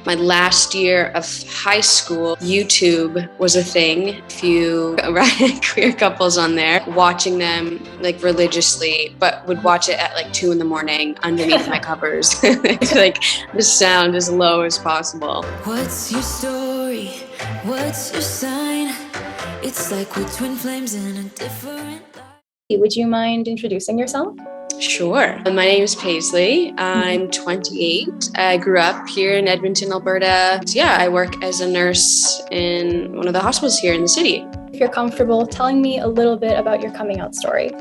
my last year of high school, YouTube was a thing. A few queer couples on there, watching them like religiously, but would watch it at like 2 a.m. underneath my covers. Like the sound as low as possible. What's your story? What's your sign? It's like we're twin flames in a different light. Would you mind introducing yourself? Sure. My name is Paisley. I'm 28. I grew up here in Edmonton, Alberta. So yeah, I work as a nurse in one of the hospitals here in the city. If you're comfortable telling me a little bit about your coming out story.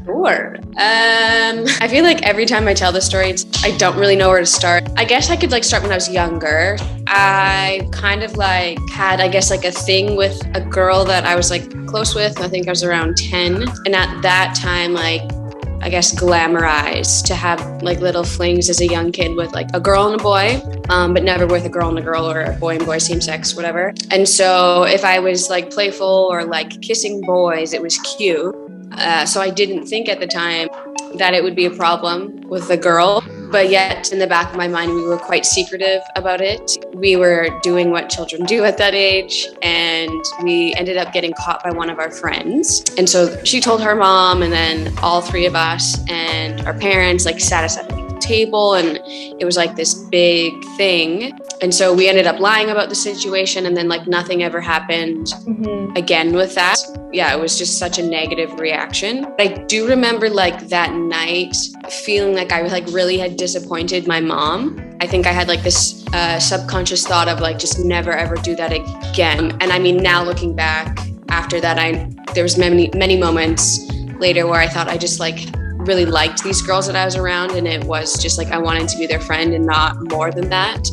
Sure. I feel like every time I tell the story, I don't really know where to start. I guess I could start when I was younger. I kind of had, I guess, a thing with a girl that I was close with. I think I was around 10. And at that time, I guess glamorized to have little flings as a young kid with a girl and a boy, but never with a girl and a girl or a boy and boy, same sex, whatever. And so if I was playful or kissing boys, it was cute. So I didn't think at the time that it would be a problem with a girl, but yet in the back of my mind, we were quite secretive about it. We were doing what children do at that age, and we ended up getting caught by one of our friends. And so she told her mom, and then all three of us and our parents sat us at the table, and it was this big thing. And so we ended up lying about the situation, and then nothing ever happened again with that. Yeah, it was just such a negative reaction. I do remember that night feeling I really had disappointed my mom. I think I had this subconscious thought of just never ever do that again. And I mean, now looking back after that, there was many moments later where I thought I just really liked these girls that I was around, and it was just I wanted to be their friend and not more than that.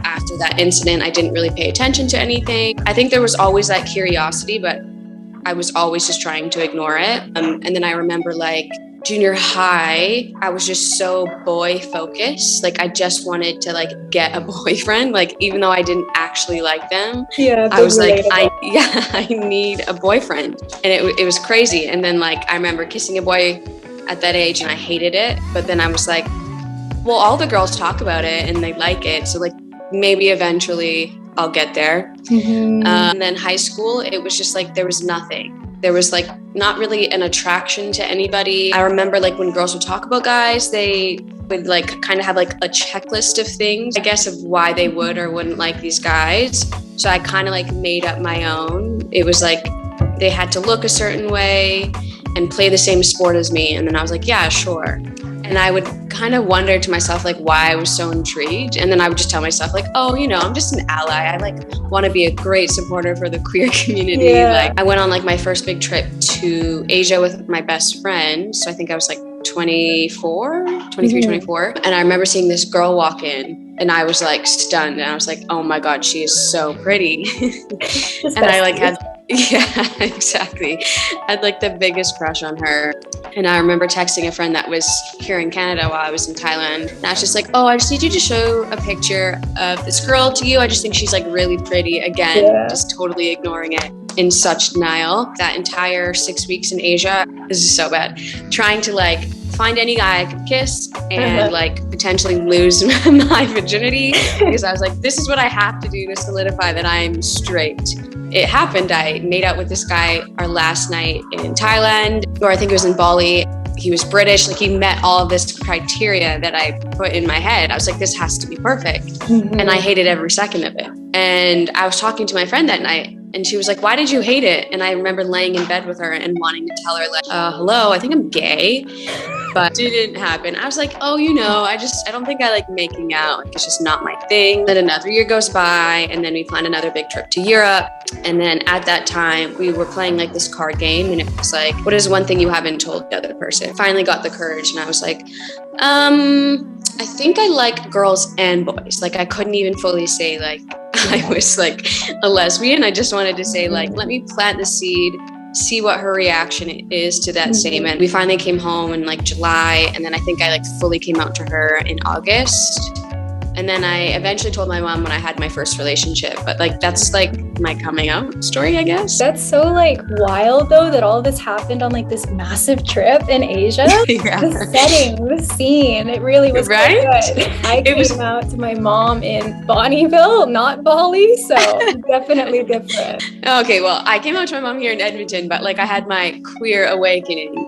After that incident, I didn't really pay attention to anything. I think there was always that curiosity, but I was always just trying to ignore it. And then I remember junior high, I was just so boy focused. I just wanted to get a boyfriend, even though I didn't actually like them. Yeah, I was I need a boyfriend. And it was crazy. And then I remember kissing a boy at that age, and I hated it. But then I was well, all the girls talk about it and they like it. So maybe eventually I'll get there. And then high school, it was just there was nothing. There was not really an attraction to anybody. I remember when girls would talk about guys, they would kind of have a checklist of things, I guess, of why they would or wouldn't like these guys. So I kind of made up my own. It was they had to look a certain way and play the same sport as me. And then I was yeah, sure. And I would kind of wonder to myself why I was so intrigued. And then I would just tell myself oh, I'm just an ally. I want to be a great supporter for the queer community. Yeah. I went on my first big trip to Asia with my best friend. So I think I was 23, 24. And I remember seeing this girl walk in, and I was stunned. And I was oh my God, she is so pretty. And I had, yeah, exactly. I had the biggest crush on her. And I remember texting a friend that was here in Canada while I was in Thailand. And I was just oh, I just need you to show a picture of this girl to you. I just think she's really pretty. Again, just totally ignoring it in such denial. That entire 6 weeks in Asia, this is so bad. Trying to find any guy I could kiss and potentially lose my virginity, because I was this is what I have to do to solidify that I'm straight. It happened. I made out with this guy our last night in Thailand, or I think it was in Bali. He was British. He met all of this criteria that I put in my head. I was this has to be perfect. And I hated every second of it. And I was talking to my friend that night, and she was why did you hate it? And I remember laying in bed with her and wanting to tell her hello, I think I'm gay. But it didn't happen. I was oh, I don't think I like making out. It's just not my thing. Then another year goes by, and then we plan another big trip to Europe. And then at that time, we were playing this card game, and it was what is one thing you haven't told the other person? Finally got the courage, and I was I think I like girls and boys. I couldn't even fully say I was a lesbian. I just wanted to say let me plant the seed, see what her reaction is to that statement. We finally came home in July, and then I think I fully came out to her in August. And then I eventually told my mom when I had my first relationship. But like, that's like my coming out story, I guess. That's so like wild though, that all of this happened on like this massive trip in Asia. Yeah. The setting, the scene, it really was right. Quite good. I came out to my mom in Bonnieville, not Bali, so definitely different. Okay, well, I came out to my mom here in Edmonton, but like I had my queer awakening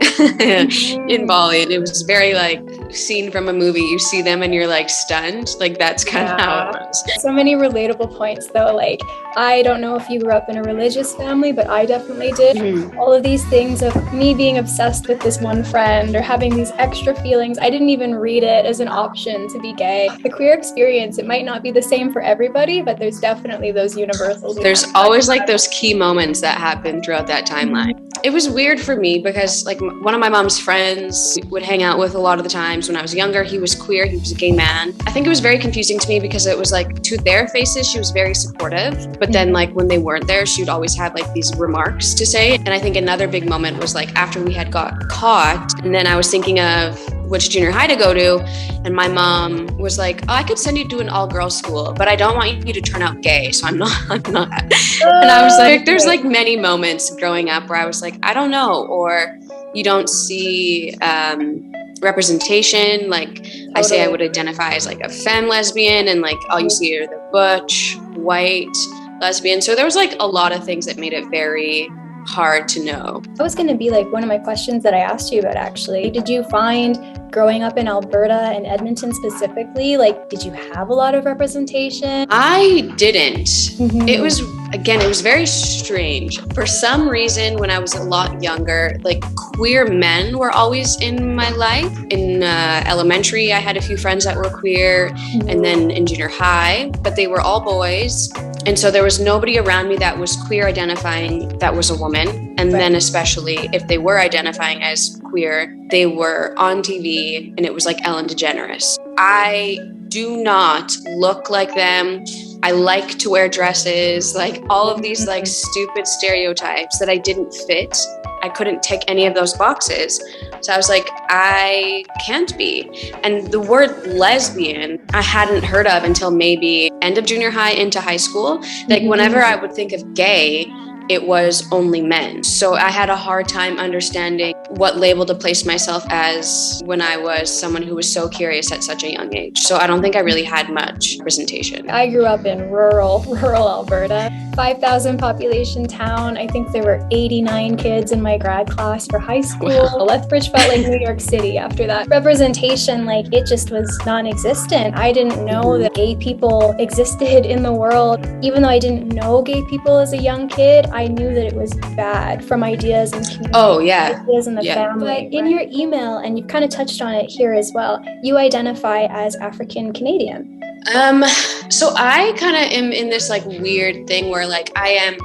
in Bali, and it was very like scene from a movie. You see them and you're like stunned. Like that's kind of how it was. So many relatable points though. Like, I don't know if you grew up in a religious family, but I definitely did. All of these things of me being obsessed with this one friend or having these extra feelings. I didn't even read it as an option to be gay. The queer experience, it might not be the same for everybody, but there's definitely those universals. There's always like those key moments that happen throughout that timeline. It was weird for me because like one of my mom's friends would hang out with a lot of the times when I was younger. He was queer, he was a gay man. I think it was very confusing to me because it was like to their faces, she was very supportive. But then like when they weren't there, she would always have like these remarks to say. And I think another big moment was like after we had got caught, and then I was thinking of which junior high to go to. And my mom was like, oh, I could send you to an all-girls school, but I don't want you to turn out gay. So I'm not. And I was like, there's like many moments growing up where I was like, I don't know. Or you don't see representation. Like I say I would identify as like a femme lesbian, and like all you see are the butch, white lesbian. So there was like a lot of things that made it very hard to know. That was going to be like one of my questions that I asked you about actually. Did you find growing up in Alberta and Edmonton specifically, like did you have a lot of representation? I didn't. It was very strange. For some reason, when I was a lot younger, like queer men were always in my life. In elementary, I had a few friends that were queer, and then in junior high, but they were all boys. And so there was nobody around me that was queer identifying that was a woman. And then especially if they were identifying as queer, they were on TV and it was like Ellen DeGeneres. I do not look like them. I like to wear dresses, like all of these like stupid stereotypes that I didn't fit. I couldn't tick any of those boxes. So I was like, I can't be. And the word lesbian, I hadn't heard of until maybe end of junior high into high school. Like whenever I would think of gay, it was only men. So I had a hard time understanding what label to place myself as when I was someone who was so curious at such a young age. So I don't think I really had much representation. I grew up in rural Alberta, 5,000 population town. I think there were 89 kids in my grad class for high school. Wow. Lethbridge felt like New York City after that. Representation, like it just was non-existent. I didn't know that gay people existed in the world. Even though I didn't know gay people as a young kid, I knew that it was bad from ideas and community. Ideas in the family. But in your email, and you've kind of touched on it here as well, you identify as African Canadian. So I kind of am in this like weird thing where like I am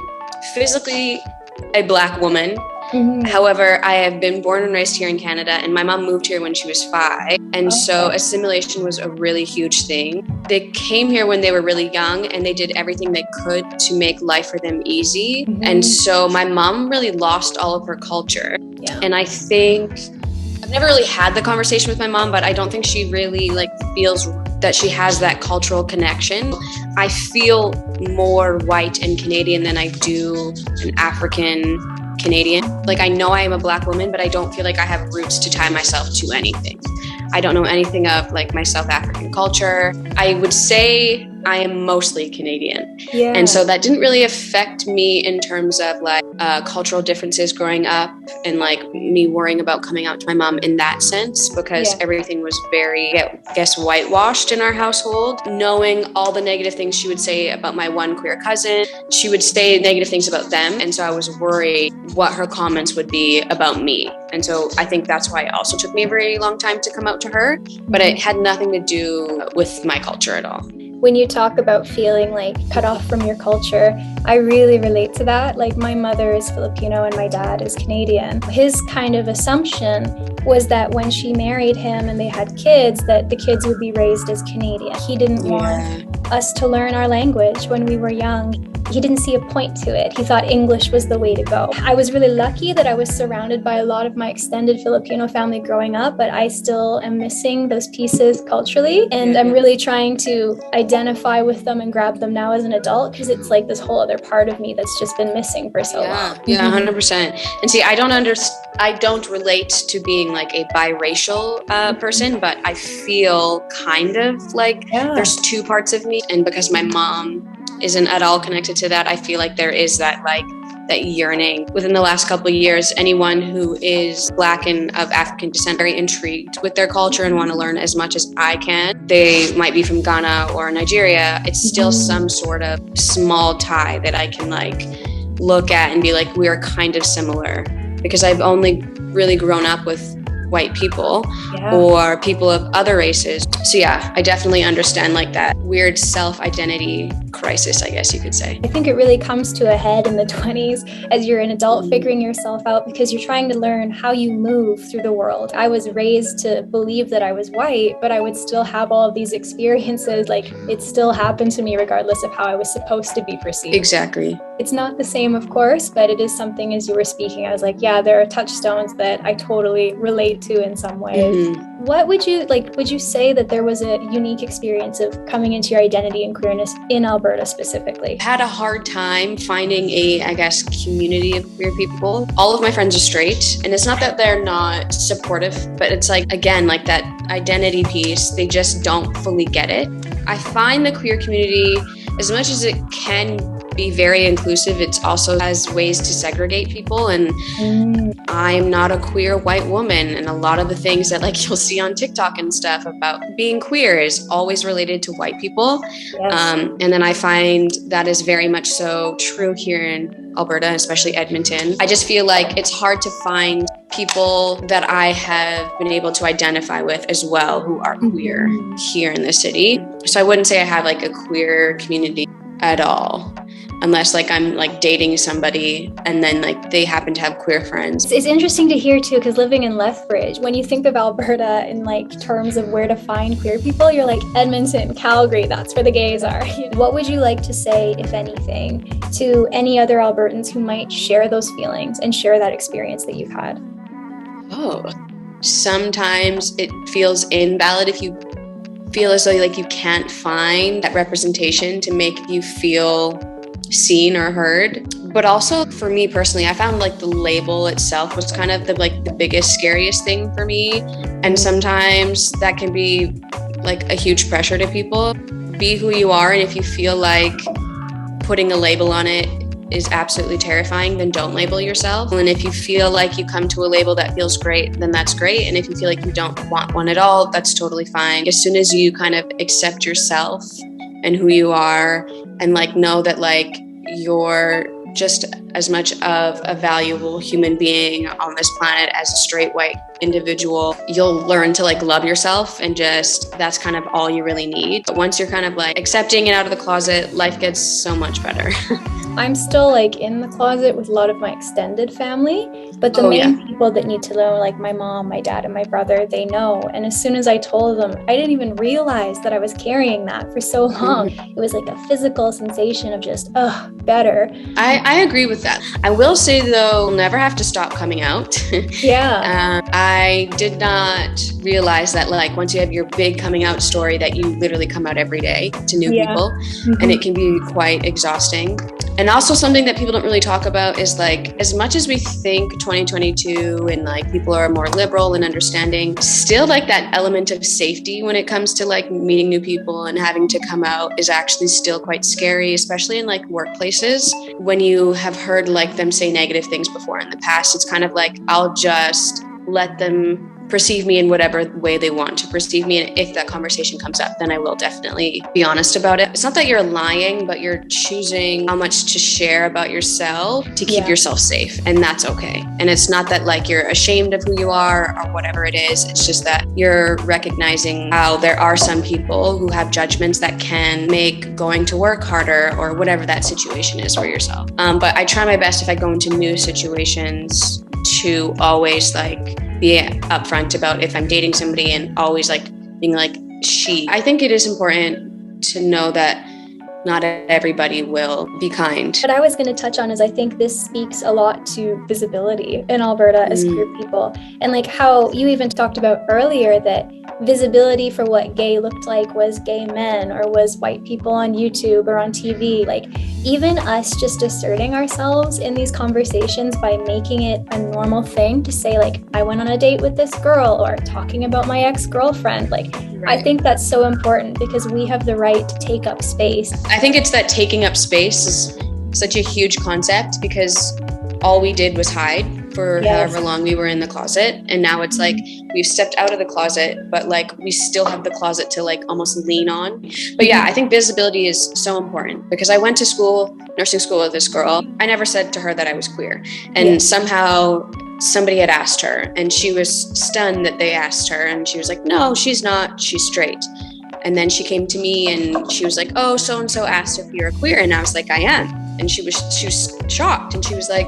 physically a Black woman. However, I have been born and raised here in Canada, and my mom moved here when she was 5. And so assimilation was a really huge thing. They came here when they were really young, and they did everything they could to make life for them easy. And so my mom really lost all of her culture. And I think I've never really had the conversation with my mom, but I don't think she really like feels that she has that cultural connection. I feel more white and Canadian than I do an African Canadian. Like I know I am a Black woman, but I don't feel like I have roots to tie myself to anything. I don't know anything of like my South African culture. I would say I am mostly Canadian. And so that didn't really affect me in terms of like cultural differences growing up and like me worrying about coming out to my mom in that sense, because everything was very, I guess, whitewashed in our household. Knowing all the negative things she would say about my one queer cousin, she would say negative things about them. And so I was worried what her comments would be about me. And so I think that's why it also took me a very long time to come out to her, but it had nothing to do with my culture at all. When you talk about feeling like cut off from your culture, I really relate to that. Like my mother is Filipino and my dad is Canadian. His kind of assumption was that when she married him and they had kids, that the kids would be raised as Canadian. He didn't want us to learn our language when we were young. He didn't see a point to it. He thought English was the way to go. I was really lucky that I was surrounded by a lot of my extended Filipino family growing up, but I still am missing those pieces culturally. And I'm really trying to identify with them and grab them now as an adult, because it's like this whole other part of me that's just been missing for so long. Yeah, 100%. And see, I don't relate to being like a biracial person, but I feel kind of like there's two parts of me. And because my mom isn't at all connected to that, I feel like there is that yearning. Within the last couple of years, anyone who is Black and of African descent, very intrigued with their culture and want to learn as much as I can. They might be from Ghana or Nigeria. It's still some sort of small tie that I can like look at and be like, we are kind of similar, because I've only really grown up with white people or people of other races. So yeah, I definitely understand like that weird self-identity crisis, I guess you could say. I think it really comes to a head in the 20s as you're an adult figuring yourself out, because you're trying to learn how you move through the world. I was raised to believe that I was white, but I would still have all of these experiences. Like, it still happened to me regardless of how I was supposed to be perceived. Exactly. It's not the same, of course, but it is something, as you were speaking, I was like, yeah, there are touchstones that I totally relate to in some ways. What would you say that there was a unique experience of coming into your identity and queerness in Alberta specifically? I had a hard time finding a, I guess, community of queer people. All of my friends are straight, and it's not that they're not supportive, but it's like, again, like that identity piece, they just don't fully get it. I find the queer community, as much as it can be very inclusive, it also has ways to segregate people. And I'm not a queer white woman, and a lot of the things that like you'll see on TikTok and stuff about being queer is always related to white people. And then I find that is very much so true here in Alberta, especially Edmonton. I just feel like it's hard to find people that I have been able to identify with as well who are queer here in the city. So I wouldn't say I have like a queer community at all, unless like I'm like dating somebody and then like they happen to have queer friends. It's interesting to hear too, because living in Lethbridge, when you think of Alberta in like terms of where to find queer people, you're like Edmonton, Calgary, that's where the gays are. What would you like to say, if anything, to any other Albertans who might share those feelings and share that experience that you've had? Sometimes it feels invalid if you feel as though like you can't find that representation to make you feel seen or heard. But also for me personally, I found like the label itself was kind of the biggest, scariest thing for me. And sometimes that can be like a huge pressure to people. Be who you are, and if you feel like putting a label on it is absolutely terrifying, then don't label yourself. And if you feel like you come to a label that feels great, then that's great. And if you feel like you don't want one at all, that's totally fine. As soon as you kind of accept yourself and who you are, and like know that like you're just as much of a valuable human being on this planet as a straight white individual, you'll learn to like love yourself, and just that's kind of all you really need. But once you're kind of like accepting it out of the closet, life gets so much better. I'm still like in the closet with a lot of my extended family, but the main people that need to know, like my mom, my dad, and my brother, they know. And as soon as I told them, I didn't even realize that I was carrying that for so long. It was like a physical sensation of just, better. I agree with that. I will say though, never have to stop coming out. I did not realize that like once you have your big coming out story that you literally come out every day to new people, and it can be quite exhausting. And also something that people don't really talk about is like, as much as we think 2022 and like people are more liberal and understanding, still like that element of safety when it comes to like meeting new people and having to come out is actually still quite scary, especially in like workplaces. When you have heard like them say negative things before in the past, it's kind of like, I'll just let them perceive me in whatever way they want to perceive me. And if that conversation comes up, then I will definitely be honest about it. It's not that you're lying, but you're choosing how much to share about yourself to keep yourself safe. And that's okay. And it's not that like you're ashamed of who you are or whatever it is. It's just that you're recognizing how there are some people who have judgments that can make going to work harder or whatever that situation is for yourself. But I try my best if I go into new situations to always like be upfront about if I'm dating somebody, and always like being like she. I think it is important to know that not everybody will be kind. What I was going to touch on is I think this speaks a lot to visibility in Alberta as queer people. And like how you even talked about earlier that visibility for what gay looked like was gay men or was white people on YouTube or on TV. Like even us just asserting ourselves in these conversations by making it a normal thing to say like, I went on a date with this girl or talking about my ex-girlfriend. Like, I think that's so important because we have the right to take up space. I think it's that taking up space is such a huge concept because all we did was hide for however long we were in the closet. And now it's like we've stepped out of the closet, but like we still have the closet to like almost lean on. But yeah, I think visibility is so important because I went to school, nursing school with this girl. I never said to her that I was queer. And somehow somebody had asked her and she was stunned that they asked her. And she was like, no, she's not, she's straight. And then she came to me and she was like, oh, so-and-so asked if you're queer. And I was like, I am. And she was shocked. And she was like,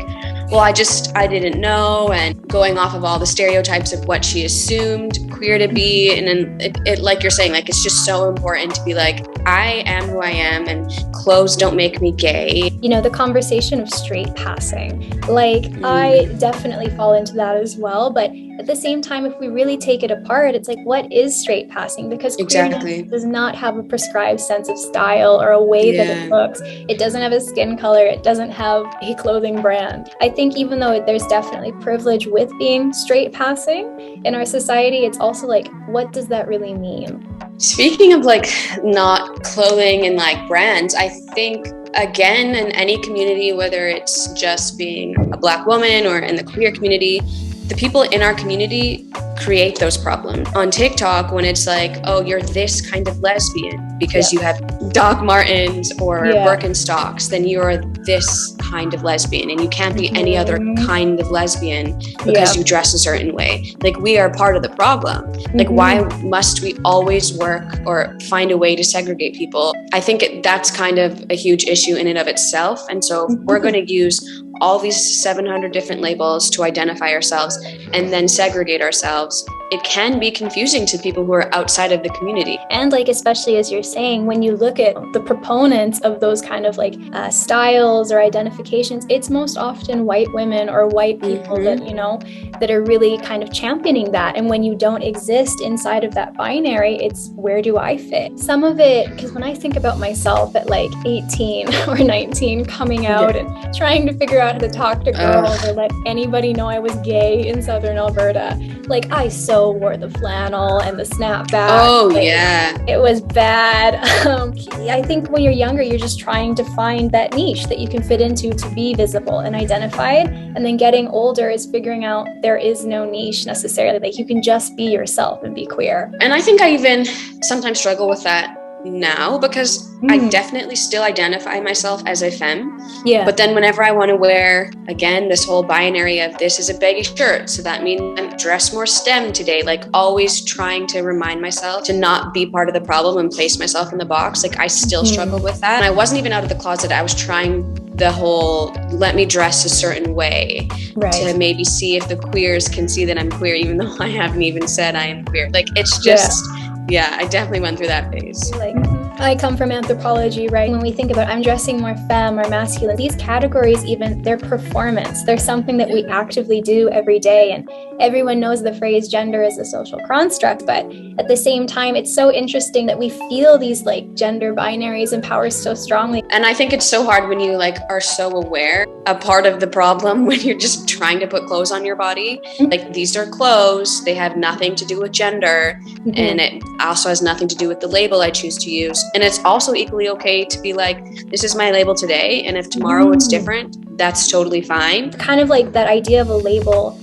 well, I didn't know. And going off of all the stereotypes of what she assumed queer to be. And then it like you're saying, like, it's just so important to be like, I am who I am and clothes don't make me gay. You know, the conversation of straight passing, like I definitely fall into that as well. But at the same time, if we really take it apart, it's like, what is straight passing? Because queerness does not have a prescribed sense of style or a way that it looks. It doesn't have a skin color. It doesn't have a clothing brand. I think even though there's definitely privilege with being straight passing in our society, it's also like, what does that really mean? Speaking of like not clothing and like brands, I think again, in any community, whether it's just being a Black woman or in the queer community, the people in our community create those problems. On TikTok, when it's like, oh, you're this kind of lesbian because you have Doc Martens or Birkenstocks, then you're this kind of lesbian and you can't be any other kind of lesbian because you dress a certain way. Like, we are part of the problem. Like, why must we always work or find a way to segregate people? I think that's kind of a huge issue in and of itself. And so we're going to use all these 700 different labels to identify ourselves and then segregate ourselves. It can be confusing to people who are outside of the community. And like, especially as you're saying, when you look at the proponents of those kind of like styles or identifications, it's most often white women or white people that, you know, that are really kind of championing that. And when you don't exist inside of that binary, it's where do I fit? Some of it, because when I think about myself at like 18 or 19 coming out and trying to figure out how to talk to girls or let anybody know I was gay in Southern Alberta, like I so wore the flannel and the snapback. Oh, like, yeah. It was bad. I think when you're younger, you're just trying to find that niche that you can fit into to be visible and identified. And then getting older is figuring out there is no niche necessarily. Like, you can just be yourself and be queer. And I think I even sometimes struggle with that now because I definitely still identify myself as a femme. Yeah. But then whenever I want to wear, again, this whole binary of this is a baggy shirt, so that means I'm dressed more STEM today, like always trying to remind myself to not be part of the problem and place myself in the box. Like, I still struggle with that. And I wasn't even out of the closet. I was trying the whole let me dress a certain way to maybe see if the queers can see that I'm queer, even though I haven't even said I am queer. Like, it's just... Yeah, I definitely went through that phase. Like, I come from anthropology, right? When we think about I'm dressing more femme or masculine, these categories even, they're performance. They're something that we actively do every day. And everyone knows the phrase gender is a social construct. But at the same time, it's so interesting that we feel these like gender binaries and powers so strongly. And I think it's so hard when you like are so aware a part of the problem when you're just trying to put clothes on your body. Like, these are clothes. They have nothing to do with gender. And it also has nothing to do with the label I choose to use. And it's also equally okay to be like, this is my label today. And if tomorrow it's different, that's totally fine. Kind of like that idea of a label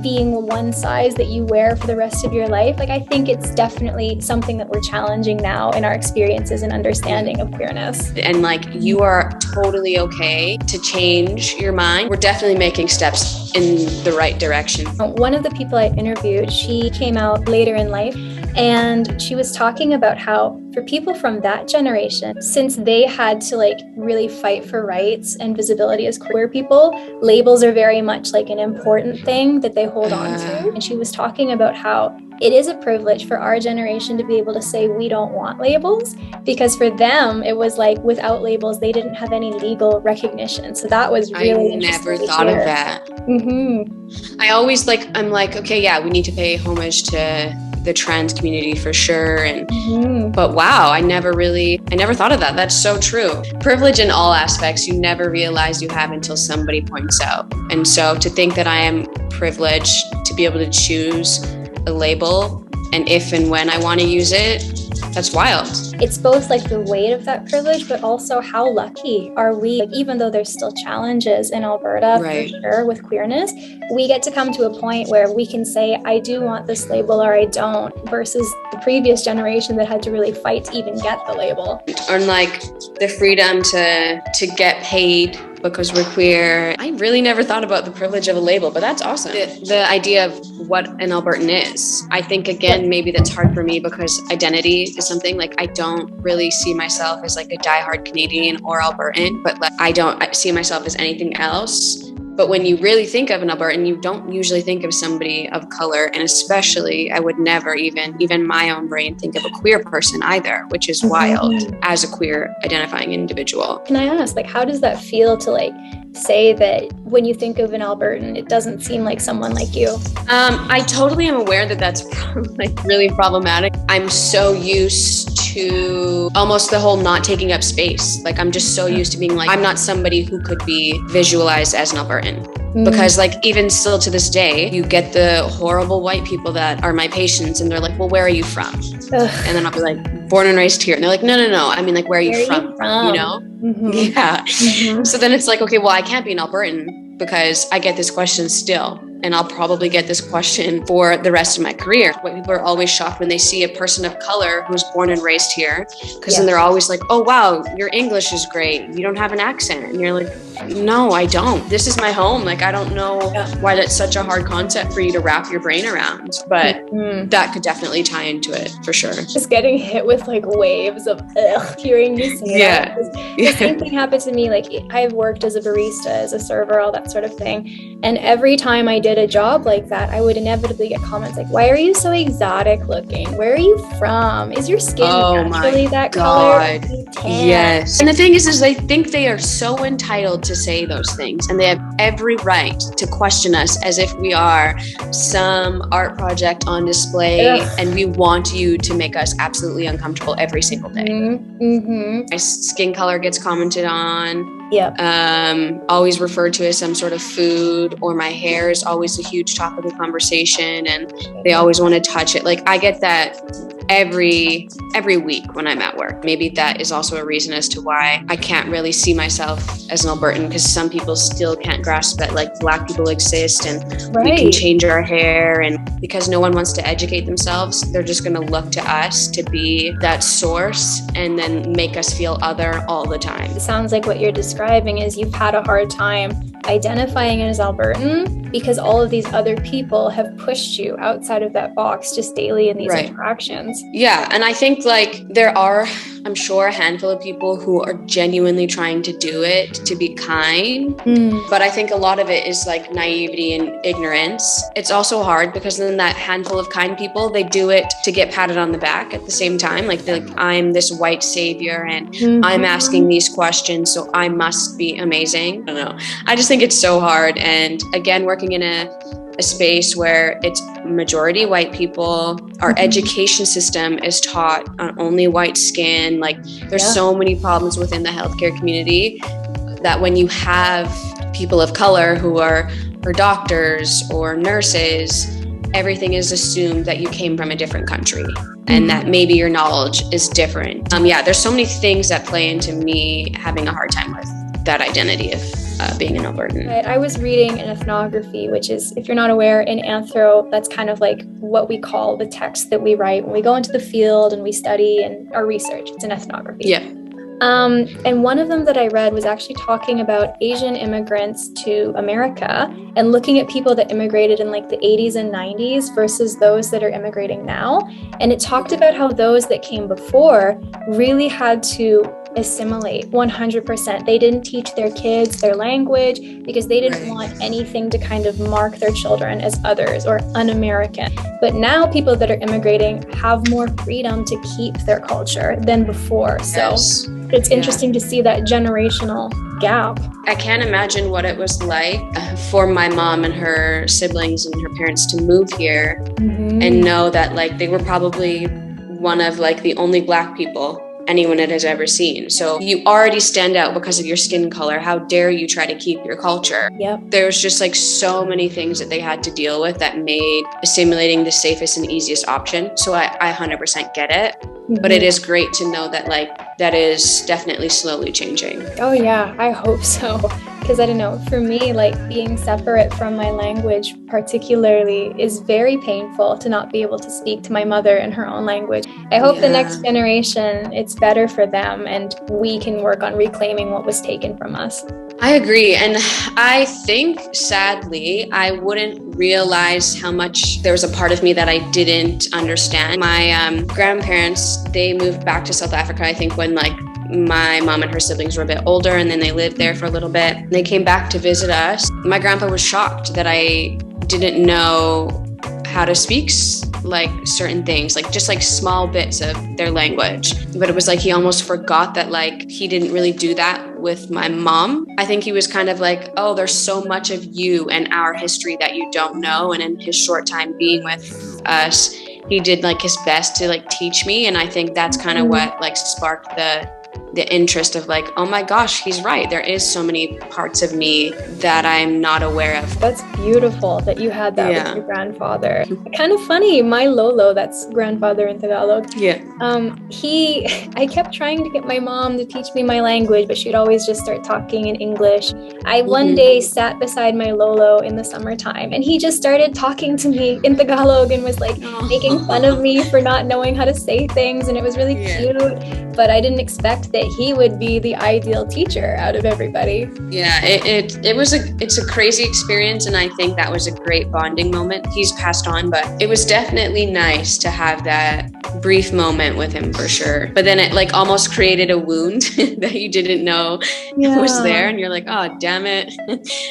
being one size that you wear for the rest of your life. Like, I think it's definitely something that we're challenging now in our experiences and understanding of queerness. And like, you are totally okay to change your mind. We're definitely making steps in the right direction. One of the people I interviewed, she came out later in life, and she was talking about how for people from that generation, since they had to like really fight for rights and visibility as queer people, labels are very much like an important thing that they hold on to. And she was talking about how it is a privilege for our generation to be able to say we don't want labels, because for them it was like without labels they didn't have any legal recognition. So that was really interesting. I never thought of that. I always I'm like, okay, yeah, we need to pay homage to the trans community for sure. And but wow, I never thought of that. That's so true. Privilege in all aspects, you never realize you have until somebody points out. And so to think that I am privileged to be able to choose a label and if and when I want to use it, that's wild. It's both like the weight of that privilege, but also how lucky are we, like, even though there's still challenges in Alberta for sure with queerness, we get to come to a point where we can say, I do want this label or I don't, versus the previous generation that had to really fight to even get the label. Or like the freedom to get paid because we're queer. I really never thought about the privilege of a label, but that's awesome. The idea of what an Albertan is. I think, again, maybe that's hard for me because identity is something like I don't really see myself as like a diehard Canadian or Albertan, but like, I don't see myself as anything else. But when you really think of an Albertan, you don't usually think of somebody of color. And especially, I would never even my own brain think of a queer person either, which is wild as a queer identifying individual. Can I ask, like, how does that feel to like say that when you think of an Albertan, it doesn't seem like someone like you? I totally am aware that that's like really problematic. I'm so used to almost the whole not taking up space. Like I'm just so used to being like, I'm not somebody who could be visualized as an Albertan. Because like even still to this day, you get the horrible white people that are my patients and they're like, well, where are you from? And then I'll be like, born and raised here. And they're like, no. I mean, like, where are you from? You know? Yeah. So then it's like, okay, well, I can't be an Albertan because I get this question still. And I'll probably get this question for the rest of my career. White people are always shocked when they see a person of color who's born and raised here, because then they're always like, oh, wow, your English is great. You don't have an accent. And you're like, no, I don't. This is my home. Like, I don't know why that's such a hard concept for you to wrap your brain around. But that could definitely tie into it for sure. Just getting hit with like waves of hearing you say that. The same thing happened to me. Like I've worked as a barista, as a server, all that sort of thing. And every time I did a job like that, I would inevitably get comments like, why are you so exotic looking? Where are you from? Is your skin naturally that color? Yes. And the thing is they think they are so entitled to say those things, and they have every right to question us as if we are some art project on display and we want you to make us absolutely uncomfortable every single day. My skin color gets commented on. Always referred to as some sort of food, or my hair is always a huge topic of conversation and they always want to touch it. Like I get that every week when I'm at work. Maybe that is also a reason as to why I can't really see myself as an Albertan, because some people still can't grasp that like Black people exist and we can change our hair, and because no one wants to educate themselves, they're just going to look to us to be that source and then make us feel other all the time. It sounds like what you're describing is you've had a hard time identifying as Albertan because all of these other people have pushed you outside of that box just daily in these interactions. Yeah, and I think like there are, I'm sure, a handful of people who are genuinely trying to do it to be kind, but I think a lot of it is like naivety and ignorance. It's also hard because then that handful of kind people, they do it to get patted on the back at the same time. Like, I'm this white savior and I'm asking these questions, so I must be amazing. I don't know. I just think it's so hard. And again, working in a space where it's majority white people, our education system is taught on only white skin. Like there's so many problems within the healthcare community that when you have people of color who are doctors or nurses, everything is assumed that you came from a different country and that maybe your knowledge is different. There's so many things that play into me having a hard time with that identity of being an Albertan. I was reading an ethnography, which is, if you're not aware, in anthro, that's kind of like what we call the text that we write when we go into the field and we study and our research. It's an ethnography. Yeah. And one of them that I read was actually talking about Asian immigrants to America and looking at people that immigrated in like the 80s and 90s versus those that are immigrating now. And it talked about how those that came before really had to assimilate 100%. They didn't teach their kids their language because they didn't want anything to kind of mark their children as others or un-American. But now people that are immigrating have more freedom to keep their culture than before. So it's interesting to see that generational gap. I can't imagine what it was like for my mom and her siblings and her parents to move here and know that like they were probably one of like the only Black people anyone has ever seen. So you already stand out because of your skin color. How dare you try to keep your culture? There's just like so many things that they had to deal with that made assimilating the safest and easiest option. So I 100% get it. But it is great to know that like that is definitely slowly changing. Oh yeah, I hope so. Because I don't know, for me, like being separate from my language particularly is very painful to not be able to speak to my mother in her own language. I hope the next generation, it's better for them and we can work on reclaiming what was taken from us. I agree. And I think, sadly, I wouldn't realize how much there was a part of me that I didn't understand. My grandparents, they moved back to South Africa, I think, when like my mom and her siblings were a bit older, and then they lived there for a little bit. They came back to visit us. My grandpa was shocked that I didn't know how to speak like certain things, like just like small bits of their language. But it was like he almost forgot that like he didn't really do that with my mom. I think he was kind of like, oh, there's so much of you and our history that you don't know. And in his short time being with us, he did like his best to like teach me. And I think that's kind of what like sparked the interest of like, oh my gosh, he's right. There is so many parts of me that I'm not aware of. That's beautiful that you had that with your grandfather. Kind of funny, my Lolo, that's grandfather in Tagalog. I kept trying to get my mom to teach me my language, but she'd always just start talking in English. I one day sat beside my Lolo in the summertime and he just started talking to me in Tagalog and was like making fun of me for not knowing how to say things, and it was really cute. But I didn't expect that he would be the ideal teacher out of everybody. Yeah, it's a crazy experience, and I think that was a great bonding moment. He's passed on, but it was definitely nice to have that brief moment with him for sure. But then it like almost created a wound that you didn't know was there, and you're like, oh damn it.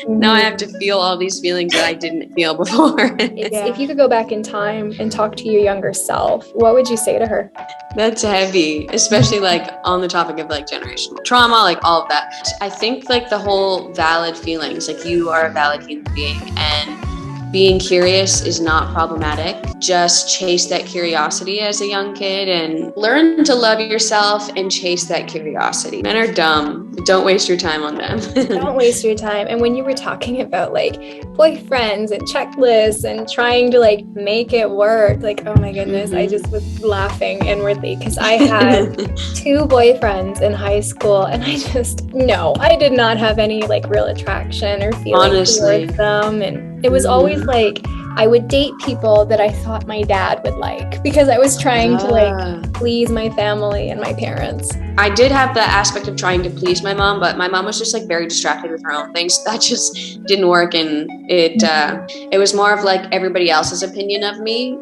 Now I have to feel all these feelings that I didn't feel before. If you could go back in time and talk to your younger self, what would you say to her? That's heavy, especially like on the topic of like generational trauma, like all of that. I think like the whole valid feelings, like you are a valid human being and being curious is not problematic. Just chase that curiosity as a young kid and learn to love yourself and chase that curiosity. Men are dumb. Don't waste your time on them. Don't waste your time. And when you were talking about like boyfriends and checklists and trying to like make it work, like, oh my goodness, I just was laughing inwardly because I had 2 boyfriends in high school and I did not have any like real attraction or feeling towards them. And it was always like I would date people that I thought my dad would like because I was trying to like please my family and my parents. I did have the aspect of trying to please my mom, but my mom was just like very distracted with her own things. That just didn't work, and it was more of like everybody else's opinion of me.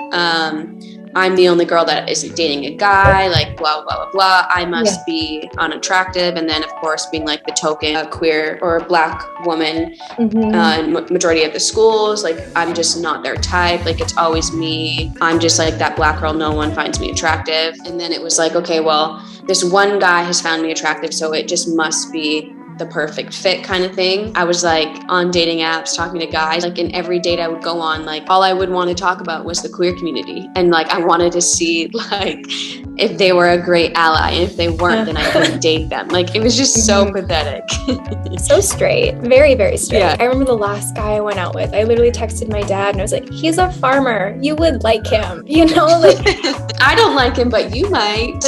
I'm the only girl that isn't dating a guy, like blah, blah, blah, blah. I must be unattractive. And then, of course, being like the token queer or Black woman in majority of the schools, like I'm just not their type. Like it's always me. I'm just like that Black girl. No one finds me attractive. And then it was like, okay, well, this one guy has found me attractive, so it just must be the perfect fit kind of thing. I was like on dating apps talking to guys, like in every date I would go on, like all I would want to talk about was the queer community, and like I wanted to see like if they were a great ally, and if they weren't then I couldn't date them. Like it was just so pathetic. So straight, very, very straight. I remember the last guy I went out with, I literally texted my dad and I was like, he's a farmer, you would like him, you know, like I don't like him, but you might.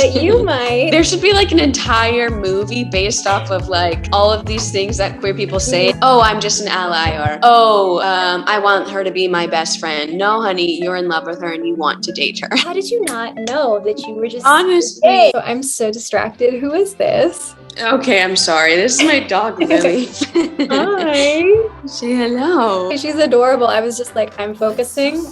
There should be like an entire movie based off of like all of these things that queer people say. Oh, I'm just an ally, or oh, I want her to be my best friend. No, honey, you're in love with her and you want to date her. How did you not know that you were just honestly? So I'm so distracted. Who is this? Okay, I'm sorry. This is my dog, Lily. Hi. Say hello. She's adorable. I was just like, I'm focusing.